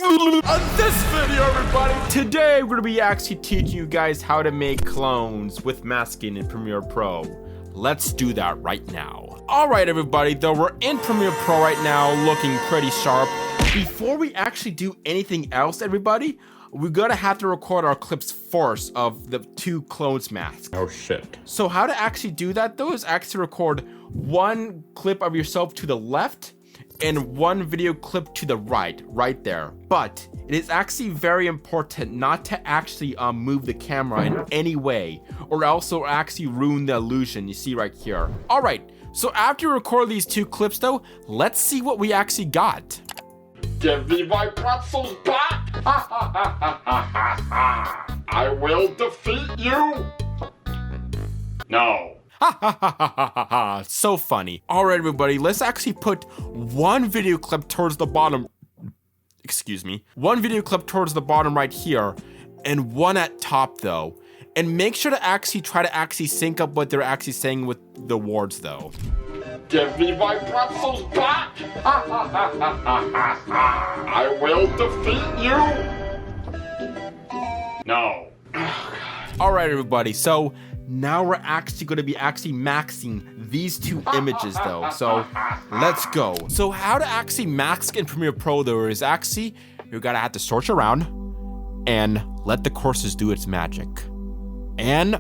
On this video, everybody, today we're gonna be actually teaching you guys how to make clones with masking in Premiere Pro. Let's do that right now. All right, everybody, though we're in Premiere Pro right now, looking pretty sharp. Before we actually do anything else, everybody, we're gonna have to record our clips first of the two clones masks. Oh shit. So how to actually do that though is actually record one clip of yourself to the left and one video clip to the right there. But it is actually very important not to actually move the camera in any way, or else it'll actually ruin the illusion you see right here. All right, so after you record these two clips though, let's see what we actually got. Give me my pretzels back! I will defeat you! No. So funny. All right, everybody, let's actually put one video clip towards the bottom. Excuse me. One video clip towards the bottom right here, and one at top though. And make sure to actually try to actually sync up what they're actually saying with the words though. Give me my pretzels back! I will defeat you! No. All right, everybody, so now we're actually going to be maxing these two images though, so let's go. So how to actually mask in Premiere Pro though is actually, you're gonna have to search around and let the courses do its magic. And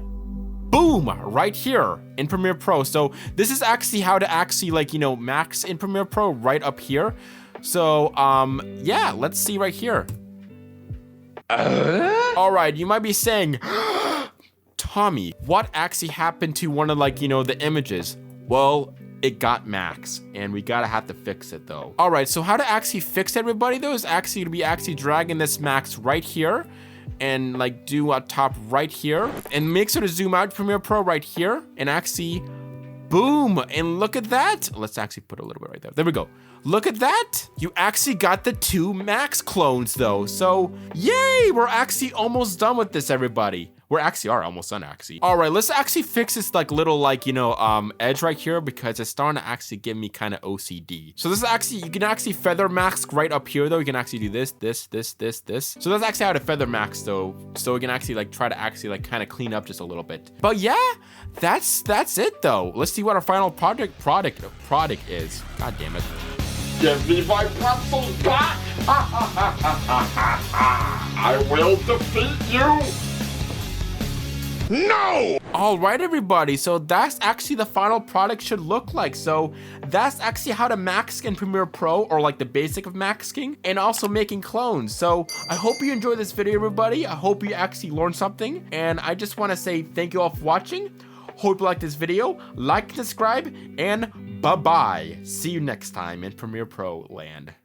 boom, right here in Premiere Pro. So this is actually how to actually max in Premiere Pro right up here. So yeah, let's see right here. All right, you might be saying, Tommy, what actually happened to one of the images? Well, it got max and we gotta have to fix it though. All right, so how to actually fix everybody though is actually to be dragging this max right here and do a top right here and make sure to zoom out Premiere Pro right here and actually boom, and look at that. Let's actually put a little bit right there. There we go. Look at that. You actually got the two max clones though. So yay, we're actually almost done with this, everybody. We actually are almost done actually. All right, let's actually fix this little edge right here because it's starting to actually give me kind of OCD. So this is actually, you can actually feather mask right up here though. You can actually do this. So that's actually how to feather mask though. So we can actually try to actually kind of clean up just a little bit. But yeah, that's it though. Let's see what our final product is. God damn it. Give me my pretzels back! I will defeat you! No! All right, everybody, so that's actually the final product should look like. So that's actually how to mask in Premiere Pro, or the basic of masking, and also making clones. So I hope you enjoyed this video, everybody. I hope you actually learned something, and I just want to say thank you all for watching. Hope you liked this video. Like and subscribe, and bye-bye. See you next time in Premiere Pro land.